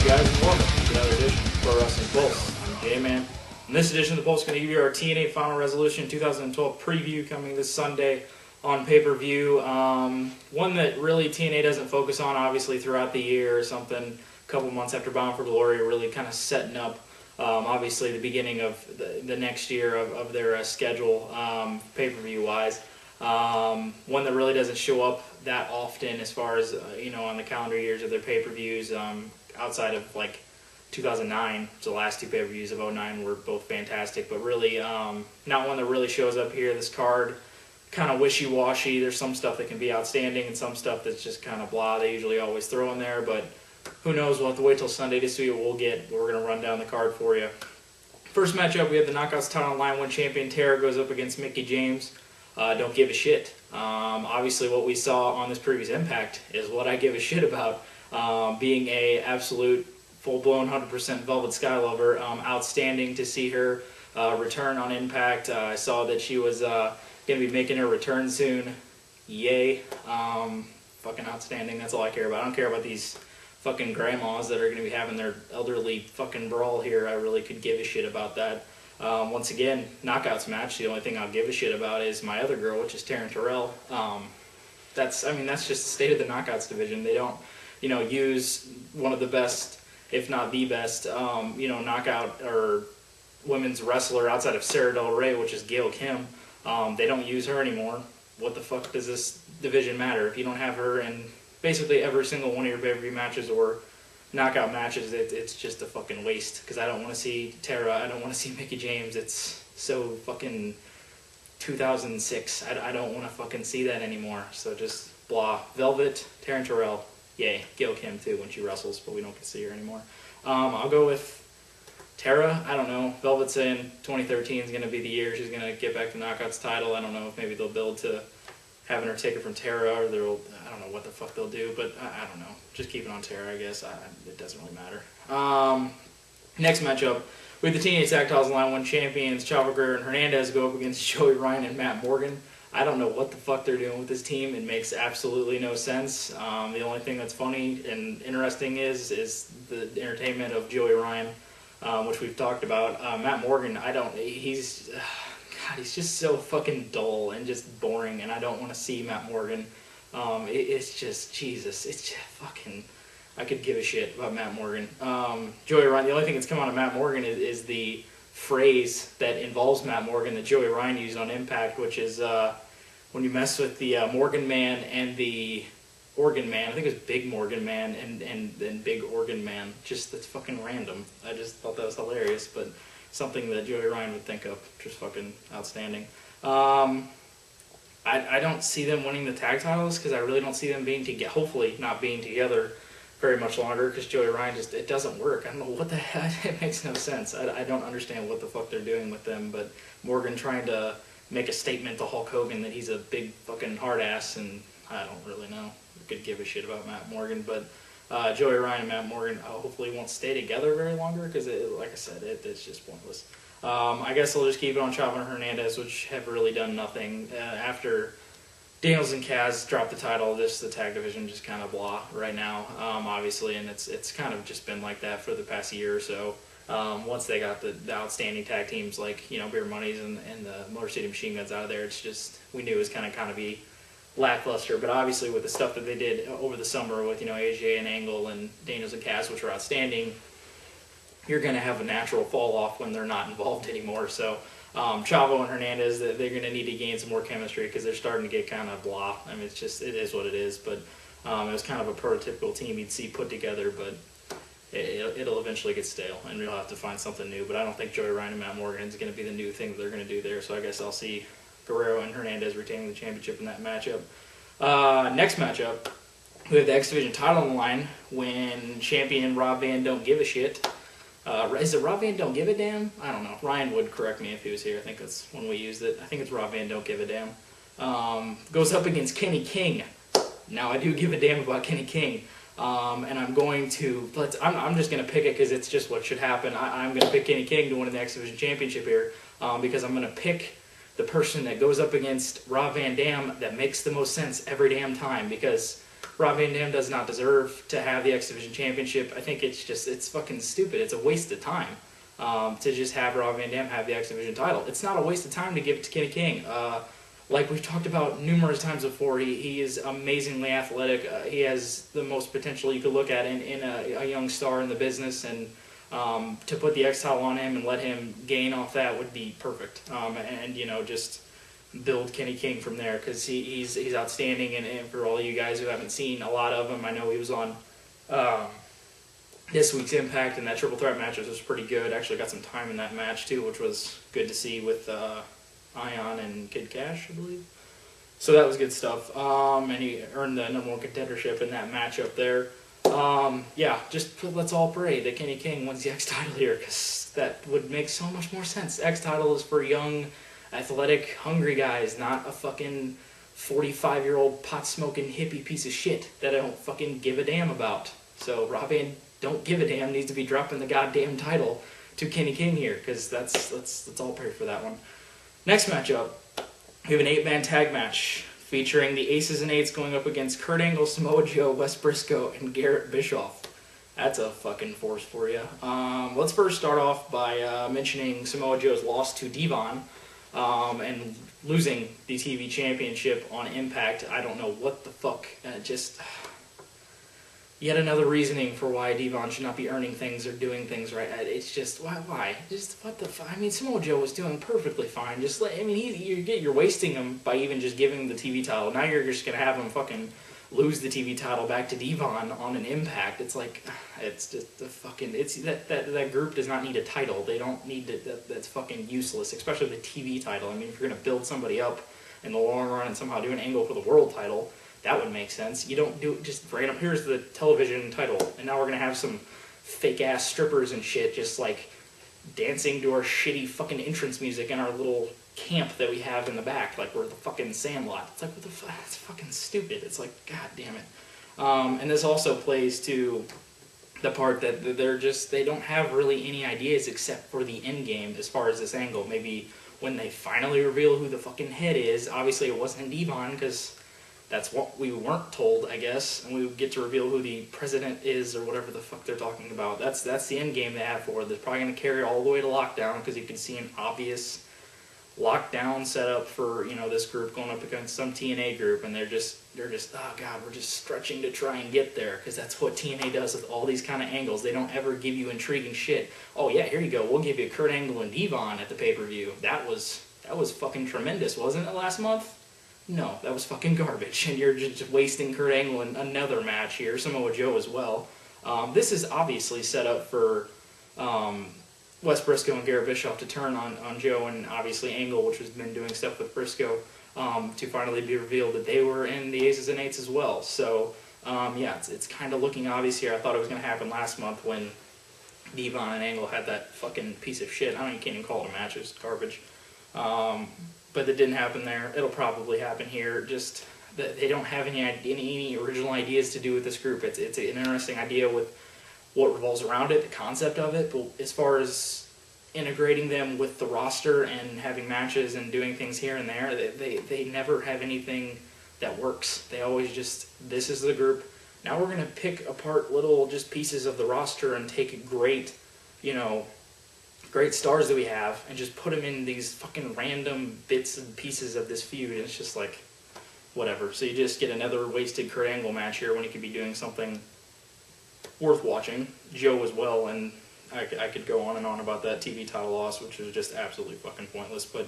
guys, and welcome to another edition of Pro Wrestling Pulse. I'm J-Man. In this edition of the Pulse, we're going to give you our TNA Final Resolution 2012 preview coming this Sunday on pay-per-view. One that really TNA doesn't focus on, obviously, throughout the year or something. A couple months after Bound for Glory, really kind of setting up, obviously, the beginning of the next year of their schedule, pay-per-view-wise. One that really doesn't show up that often as far as, on the calendar years of their pay-per-views, outside of, 2009. So the last two pay-per-views of 2009 were both fantastic, but really not one that really shows up here. This card, kind of wishy-washy. There's some stuff that can be outstanding and some stuff that's just kind of blah. They usually always throw in there, but who knows? We'll have to wait till Sunday to see what we'll get. We're going to run down the card for you. First matchup, we have the Knockouts title on line. One champion, Tara, goes up against Mickie James. Don't give a shit. Obviously, what we saw on this previous Impact is what I give a shit about. Being a absolute full-blown 100% Velvet Sky lover. Outstanding to see her return on Impact. I saw that she was going to be making her return soon. Yay. Fucking outstanding. That's all I care about. I don't care about these fucking grandmas that are going to be having their elderly fucking brawl here. I really could give a shit about that. Once again, Knockouts match. The only thing I'll give a shit about is my other girl, which is Taryn Terrell. That's just the state of the Knockouts division. They don't, use one of the best, if not the best, knockout or women's wrestler outside of Sarah Del Rey, which is Gail Kim. They don't use her anymore. What the fuck does this division matter if you don't have her in basically every single one of your pay-per-view matches or knockout matches? It's just a fucking waste, because I don't want to see Tara, I don't want to see Mickie James. It's so fucking 2006. I don't want to fucking see that anymore. So just blah. Velvet, Taryn Terrell, yay. Gail Kim too when she wrestles, but we don't get to see her anymore. I'll go with Tara. I don't know. Velvet's saying 2013 is going to be the year she's going to get back the Knockouts title. I don't know if maybe they'll build to having her take it from Tara, or I don't know what the fuck they'll do, but I don't know. Just keep it on Tara, I guess. It doesn't really matter. Next matchup, we have the TNA Tag Titles Line 1 champions, Chavo and Hernandez, go up against Joey Ryan and Matt Morgan. I don't know what the fuck they're doing with this team. It makes absolutely no sense. The only thing that's funny and interesting is the entertainment of Joey Ryan, which we've talked about. Matt Morgan, he's just so fucking dull and just boring, and I don't want to see Matt Morgan. It's just, Jesus, it's just fucking, I could give a shit about Matt Morgan. Joey Ryan, the only thing that's come out of Matt Morgan is the phrase that involves Matt Morgan that Joey Ryan used on Impact, which is when you mess with the Morgan Man and the Organ Man. I think it was Big Morgan Man and Big Organ Man. Just, that's fucking random. I just thought that was hilarious, but something that Joey Ryan would think of, just fucking outstanding. I don't see them winning the tag titles, because I really don't see them being together, hopefully not being together very much longer, because Joey Ryan it doesn't work. I don't know what the hell, it makes no sense. I don't understand what the fuck they're doing with them, but Morgan trying to make a statement to Hulk Hogan that he's a big fucking hard ass, and I don't really know. I could give a shit about Matt Morgan, but Joey Ryan and Matt Morgan hopefully won't stay together very longer, because like I said, it's just pointless. I guess I'll just keep it on Chavo and Hernandez, which have really done nothing. After Daniels and Kaz dropped the title, the tag division just kind of blah right now, obviously, and it's kind of just been like that for the past year or so. Once they got the outstanding tag teams like Beer Money's and the Motor City Machine Guns out of there, it's just, we knew it was kind of be lackluster. But obviously with the stuff that they did over the summer with AJ and Angle and Daniels and Kaz, which were outstanding, you're going to have a natural fall off when they're not involved anymore. So Chavo and Hernandez, they're going to need to gain some more chemistry, because they're starting to get kind of blah. I mean, it is what it is. But it was kind of a prototypical team you'd see put together, but it'll eventually get stale, and we'll have to find something new. But I don't think Joey Ryan and Matt Morgan is going to be the new thing that they're going to do there. So I guess I'll see Guerrero and Hernandez retaining the championship in that matchup. Next matchup, we have the X Division title on the line when champion Rob Van Don't Give a Shit. Is it Rob Van Don't Give a Damn? I don't know. Ryan would correct me if he was here. I think that's when we used it. I think it's Rob Van Don't Give a Damn. Goes up against Kenny King. Now, I do give a damn about Kenny King. And I'm going to, I'm just going to pick it because it's just what should happen. I'm going to pick Kenny King to win the X Division Championship here, because I'm going to pick the person that goes up against Rob Van Dam that makes the most sense every damn time, because Rob Van Dam does not deserve to have the X Division Championship. I think it's fucking stupid. It's a waste of time to just have Rob Van Dam have the X Division title. It's not a waste of time to give it to Kenny King. Like we've talked about numerous times before, he is amazingly athletic. He has the most potential you could look at in a young star in the business, and to put the X title on him and let him gain off that would be perfect. And just build Kenny King from there, because he's outstanding. And for all you guys who haven't seen a lot of him, I know he was on this week's Impact, and that triple threat match was pretty good. Actually got some time in that match too, which was good to see with Ion and Kid Cash, I believe. So that was good stuff. And he earned the number one contendership in that matchup there. Let's all pray that Kenny King wins the X title here, because that would make so much more sense. X title is for young, athletic, hungry guys, not a fucking 45-year-old pot-smoking hippie piece of shit that I don't fucking give a damn about. So Rob Van Don't Give a Damn needs to be dropping the goddamn title to Kenny King here, because let's all pray for that one. Next matchup, we have an 8-man tag match featuring the Aces and Eights going up against Kurt Angle, Samoa Joe, Wes Briscoe, and Garrett Bischoff. That's a fucking force for you. Let's first start off by mentioning Samoa Joe's loss to Devon and losing the TV championship on Impact. I don't know what the fuck. Yet another reasoning for why Devon should not be earning things or doing things right. It's just, why? Just, what the fuck? I mean, Samoa Joe was doing perfectly fine. You're wasting him by even just giving him the TV title. Now you're just going to have him fucking lose the TV title back to Devon on an Impact. It's like, it's just the fucking, that group does not need a title. They don't need it. That's fucking useless, especially the TV title. I mean, if you're going to build somebody up in the long run and somehow do an angle for the world title, that would make sense. You don't do it just random, here's the television title, and now we're going to have some fake-ass strippers and shit just, like, dancing to our shitty fucking entrance music in our little camp that we have in the back, like we're the fucking Sandlot. It's like, what the fuck? It's fucking stupid. It's like, god damn it. And this also plays to the part that they don't have really any ideas except for the end game as far as this angle. Maybe when they finally reveal who the fucking head is, obviously it wasn't Devon, because that's what we weren't told, I guess, and we get to reveal who the president is or whatever the fuck they're talking about. That's the end game they have for it. They're probably going to carry all the way to Lockdown, because you can see an obvious Lockdown setup for this group going up against some TNA group, and they're just oh god, we're just stretching to try and get there, because that's what TNA does with all these kind of angles. They don't ever give you intriguing shit. Oh yeah, here you go. We'll give you Kurt Angle and Devon at the pay-per-view. That was fucking tremendous, wasn't it, last month? No, that was fucking garbage, and you're just wasting Kurt Angle in another match here, Samoa Joe as well. This is obviously set up for Wes Briscoe and Garrett Bischoff to turn on Joe, and obviously Angle, which has been doing stuff with Briscoe, to finally be revealed that they were in the Aces and Eights as well. So, it's kind of looking obvious here. I thought it was going to happen last month when Devon and Angle had that fucking piece of shit. I can't even call it a match, it was garbage. But it didn't happen there. It'll probably happen here. Just that they don't have any original ideas to do with this group. It's an interesting idea with what revolves around it, the concept of it. But as far as integrating them with the roster and having matches and doing things here and there, they never have anything that works. They always just, this is the group. Now we're going to pick apart little just pieces of the roster and take great stars that we have and just put them in these fucking random bits and pieces of this feud. And it's just like, whatever. So you just get another wasted Kurt Angle match here when he could be doing something worth watching. Joe as well, and I could go on and on about that TV title loss, which was just absolutely fucking pointless. But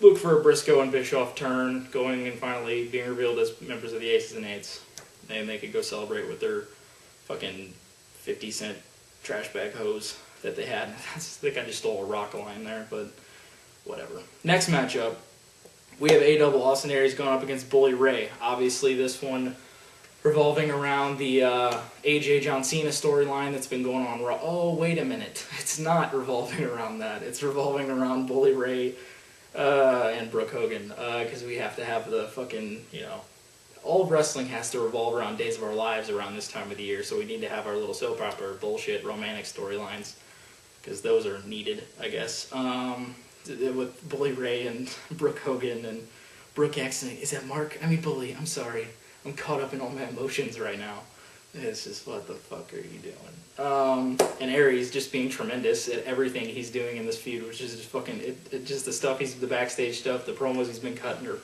look for a Briscoe and Bischoff turn, going and finally being revealed as members of the Aces and Eights. And they could go celebrate with their fucking 50-cent trash bag hose that they had. I think I just stole a rock line there, but whatever. Next matchup, we have A-Double Austin Aries going up against Bully Ray. Obviously, this one revolving around the AJ John Cena storyline that's been going on. Oh, wait a minute. It's not revolving around that. It's revolving around Bully Ray and Brooke Hogan, because we have to have the fucking, all of wrestling has to revolve around Days of Our Lives around this time of the year, so we need to have our little soap opera bullshit romantic storylines, because those are needed, I guess. With Bully Ray and Brooke Hogan and Brooke X. Is that Mark? Bully. I'm sorry. I'm caught up in all my emotions right now. It's just, what the fuck are you doing? And Aries just being tremendous at everything he's doing in this feud, which is just fucking, just the stuff, the backstage stuff, the promos he's been cutting are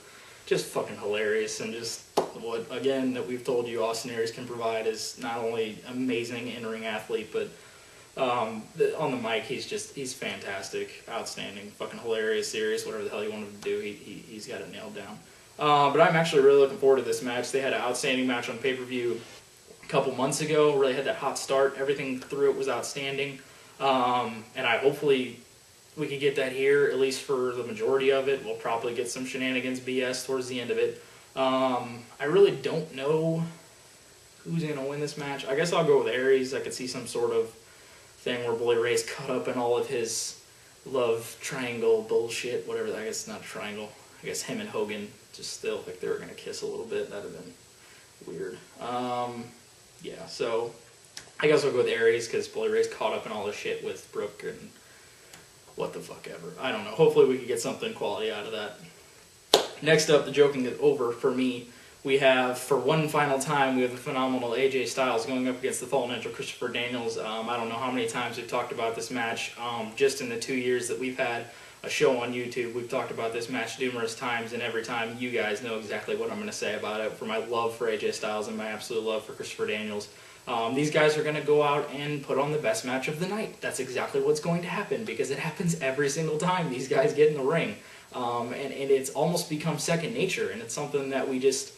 just fucking hilarious. And just what, again, that we've told you Austin Aries can provide is not only amazing in-ring athlete, but on the mic, he's fantastic, outstanding, fucking hilarious, serious, whatever the hell you want him to do, he's got it nailed down. But I'm actually really looking forward to this match. They had an outstanding match on pay-per-view couple months ago, really had that hot start. Everything through it was outstanding. And hopefully we could get that here, at least for the majority of it. We'll probably get some shenanigans BS towards the end of it. I really don't know who's going to win this match. I guess I'll go with Aries. I could see some sort of thing where Bully Ray's caught up in all of his love triangle bullshit, whatever. I guess not a triangle. I guess him and Hogan just still think they were going to kiss a little bit. That would have been weird. Yeah, so I guess I'll go with Aries because Bully Ray's caught up in all this shit with Brooke and what the fuck ever. I don't know. Hopefully we can get something quality out of that. Next up, the joking is over for me. We have, for one final time, we have the phenomenal AJ Styles going up against the Fallen Angel Christopher Daniels. I don't know how many times we've talked about this match. Just in the 2 years that we've had a show on YouTube, we've talked about this match numerous times, and every time you guys know exactly what I'm going to say about it, for my love for AJ Styles and my absolute love for Christopher Daniels. These guys are going to go out and put on the best match of the night. That's exactly what's going to happen, because it happens every single time these guys get in the ring. And it's almost become second nature, and it's something that we just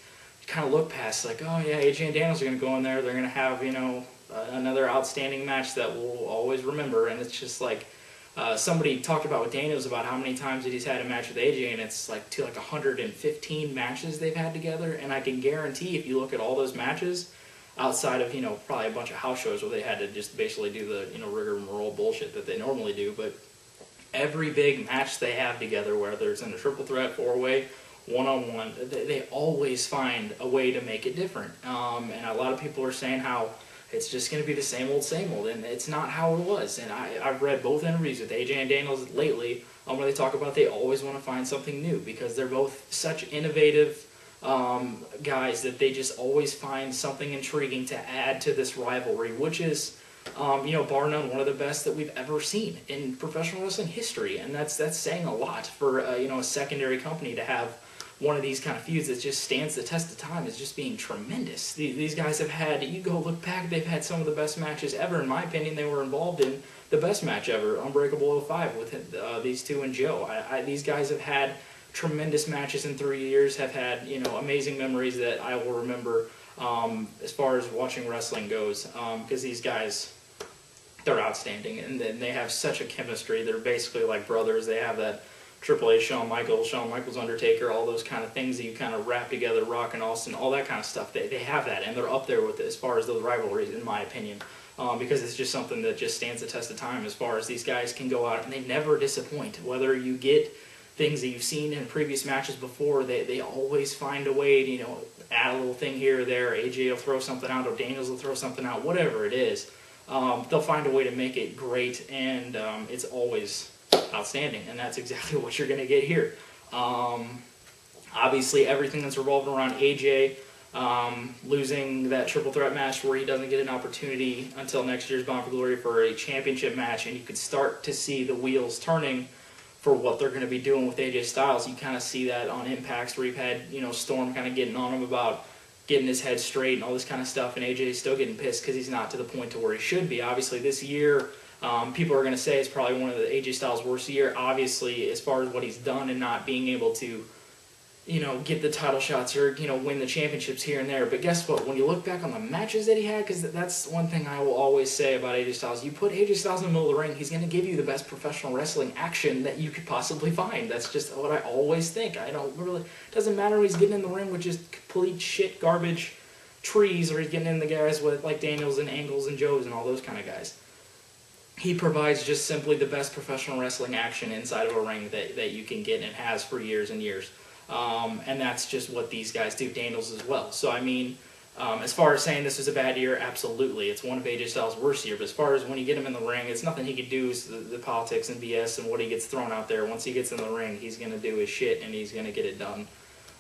kind of look past, like, oh yeah, AJ and Daniels are going to go in there, they're going to have, you know, another outstanding match that we'll always remember, and it's just like, somebody talked about with Daniels about how many times that he's had a match with AJ, and it's like 115 matches they've had together, and I can guarantee if you look at all those matches, outside of, you know, probably a bunch of house shows where they had to just basically do the, you know, rigmarole bullshit that they normally do, but every big match they have together, whether it's in a triple threat, four-way, one-on-one, they always find a way to make it different. And a lot of people are saying how it's just going to be the same old, and it's not how it was. And I've read both interviews with AJ and Daniels lately where they talk about they always want to find something new because they're both such innovative guys that they just always find something intriguing to add to this rivalry, which is, you know, bar none, one of the best that we've ever seen in professional wrestling history. And that's saying a lot for, you know, a secondary company to have one of these kind of feuds that just stands the test of time is just being tremendous. These guys have had, you go look back, they've had some of the best matches ever. In my opinion, they were involved in the best match ever, Unbreakable 05, with these two and Joe. These guys have had tremendous matches in 3 years, have had, you know, amazing memories that I will remember as far as watching wrestling goes, because these guys, they're outstanding, and they have such a chemistry. They're basically like brothers. They have that Triple H, Shawn Michaels Undertaker, all those kind of things that you kind of wrap together, Rock and Austin, all that kind of stuff. They have that, and they're up there with it as far as those rivalries, in my opinion, because it's just something that just stands the test of time as far as these guys can go out, and they never disappoint. Whether you get things that you've seen in previous matches before, they always find a way to, you know, add a little thing here or there. AJ will throw something out, or Daniels will throw something out, whatever it is. They'll find a way to make it great, and it's always outstanding, and that's exactly what you're going to get here. Obviously, everything that's revolving around AJ losing that triple threat match where he doesn't get an opportunity until next year's Bound for Glory for a championship match, and you could start to see the wheels turning for what they're going to be doing with AJ Styles. You kind of see that on Impacts where you've had, you know, Storm kind of getting on him about getting his head straight and all this kind of stuff, and AJ is still getting pissed because he's not to the point to where he should be. Obviously, this year, people are going to say it's probably one of the AJ Styles' worst year, obviously, as far as what he's done and not being able to, you know, get the title shots or, you know, win the championships here and there. But guess what? When you look back on the matches that he had, because that's one thing I will always say about AJ Styles, you put AJ Styles in the middle of the ring, he's going to give you the best professional wrestling action that you could possibly find. That's just what I always think. I don't really, it doesn't matter if he's getting in the ring with just complete shit, garbage, trees, or he's getting in the guys with like Daniels and Angles and Joes and all those kind of guys. He provides just simply the best professional wrestling action inside of a ring that you can get and has for years and years. And that's just what these guys do, Daniels as well. So, I mean, as far as saying this was a bad year, absolutely. It's one of AJ Styles' worst years. But as far as when you get him in the ring, it's nothing he could do is the politics and BS and what he gets thrown out there. Once he gets in the ring, he's going to do his shit and he's going to get it done.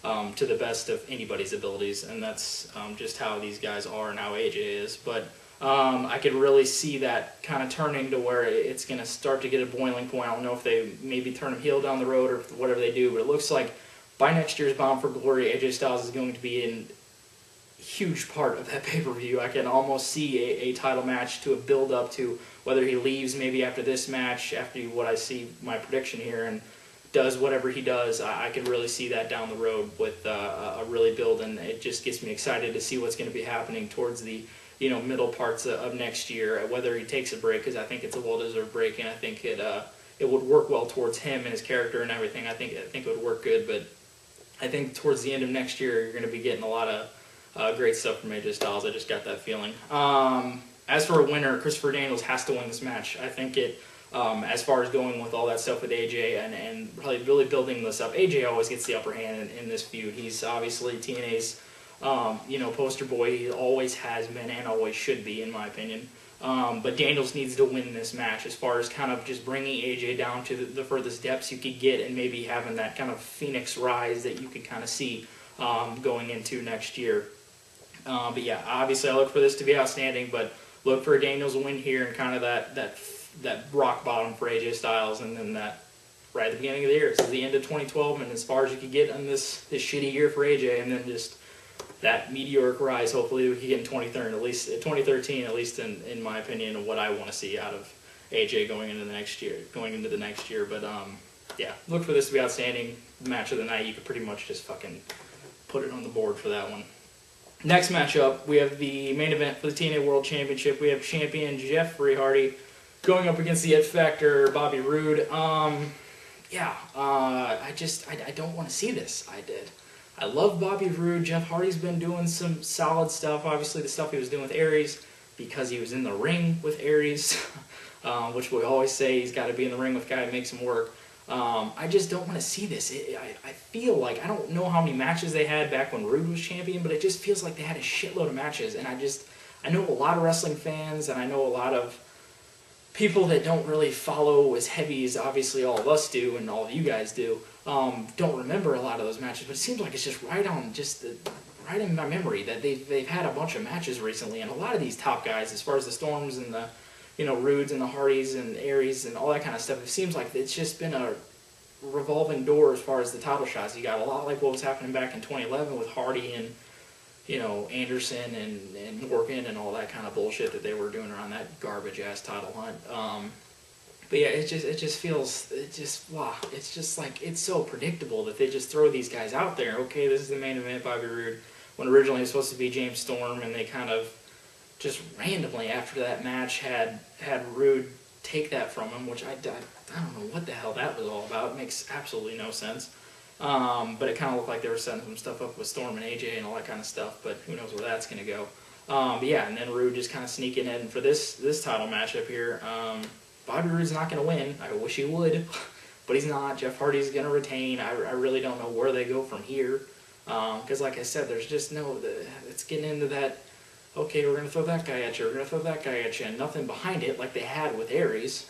to the best of anybody's abilities, and that's just how these guys are and how AJ is. But I could really see that kind of turning to where it's going to start to get a boiling point. I don't know if they maybe turn him heel down the road or whatever they do, but it looks like by next year's Bound for Glory, AJ Styles is going to be in huge part of that pay-per-view. I can almost see a title match to a build-up to whether he leaves maybe after this match, after what I see my prediction here, and does whatever he does. I can really see that down the road with a really build, and it just gets me excited to see what's going to be happening towards the middle parts of next year, whether he takes a break, because I think it's a well-deserved break, and I think it would work well towards him and his character and everything. I think it would work good, but I think towards the end of next year, you're going to be getting a lot of great stuff from AJ Styles. I just got that feeling. As for a winner, Christopher Daniels has to win this match. I think as far as going with all that stuff with AJ and probably really building this up, AJ always gets the upper hand in this feud. He's obviously TNA's poster boy. He always has been and always should be, in my opinion. But Daniels needs to win this match as far as kind of just bringing AJ down to the furthest depths you could get, and maybe having that kind of phoenix rise that you could kind of see going into next year. But yeah, obviously I look for this to be outstanding, but look for a Daniels win here and kind of that rock bottom for AJ Styles, and then that right at the beginning of the year. This is the end of 2012, and as far as you could get on this shitty year for AJ, and then just that meteoric rise, hopefully we can get in 2013, at least in my opinion, of what I want to see out of AJ going into the next year. But yeah, look for this to be outstanding. Match of the night, you could pretty much just fucking put it on the board for that one. Next matchup, we have the main event for the TNA World Championship. We have champion Jeffrey Hardy going up against the X Factor, Bobby Roode. I don't want to see this. I love Bobby Roode. Jeff Hardy's been doing some solid stuff. Obviously, the stuff he was doing with Aries, because he was in the ring with Aries, which we always say he's got to be in the ring with a guy that makes him work. I just don't want to see this. I feel like, I don't know how many matches they had back when Roode was champion, but it just feels like they had a shitload of matches. And I know a lot of wrestling fans, and I know a lot of people that don't really follow as heavy as obviously all of us do and all of you guys do, don't remember a lot of those matches, but it seems like it's just right in my memory that they've had a bunch of matches recently, and a lot of these top guys, as far as the Storms and the Roodes and the Hardys and Aries and all that kind of stuff, it seems like it's just been a revolving door as far as the title shots. You got a lot like what was happening back in 2011 with Hardy and Anderson and Morgan and all that kind of bullshit that they were doing around that garbage ass title hunt. But yeah, it's just like, it's so predictable that they just throw these guys out there. Okay, this is the main event, Bobby Roode, when originally it was supposed to be James Storm, and they kind of just randomly after that match had Roode take that from him, which I don't know what the hell that was all about. It makes absolutely no sense. But it kind of looked like they were setting some stuff up with Storm and AJ and all that kind of stuff, but who knows where that's going to go. But yeah, and then Roode just kind of sneaking in for this title matchup here. Bobby Roode's not going to win. I wish he would, but he's not. Jeff Hardy's going to retain. I really don't know where they go from here. Because like I said, there's just it's getting into that, okay, we're going to throw that guy at you, we're going to throw that guy at you, and nothing behind it like they had with Aries,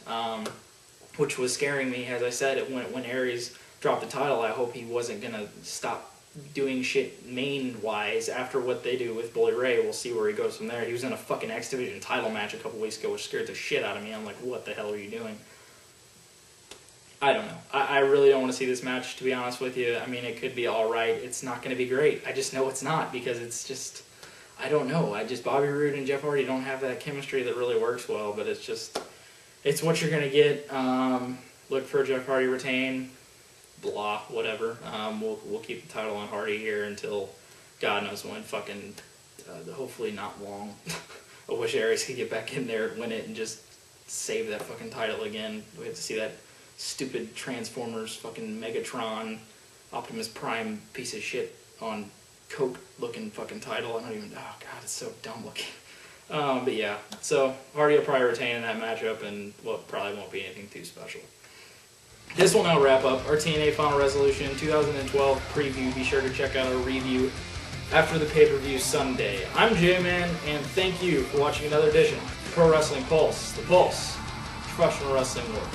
which was scaring me. As I said, when Aries dropped the title, I hope he wasn't going to stop doing shit main-wise after what they do with Bully Ray. We'll see where he goes from there. He was in a fucking X Division title match a couple weeks ago, which scared the shit out of me. I'm like, what the hell are you doing? I don't know. I really don't want to see this match, to be honest with you. I mean, it could be alright. It's not going to be great. I just know it's not, because it's just, I don't know. Bobby Roode and Jeff Hardy don't have that chemistry that really works well, but it's what you're going to get. Look for Jeff Hardy retain. Blah, whatever. We'll keep the title on Hardy here until God knows when. Fucking, hopefully not long. I wish Aries could get back in there, win it, and just save that fucking title again. We have to see that stupid Transformers, fucking Megatron, Optimus Prime piece of shit on coke looking fucking title. Oh god, it's so dumb looking. But yeah, so Hardy will probably retain in that matchup, and probably won't be anything too special. This will now wrap up our TNA Final Resolution 2012 preview. Be sure to check out our review after the pay-per-view Sunday. I'm J-Man, and thank you for watching another edition of Pro Wrestling Pulse, the Pulse, professional wrestling world.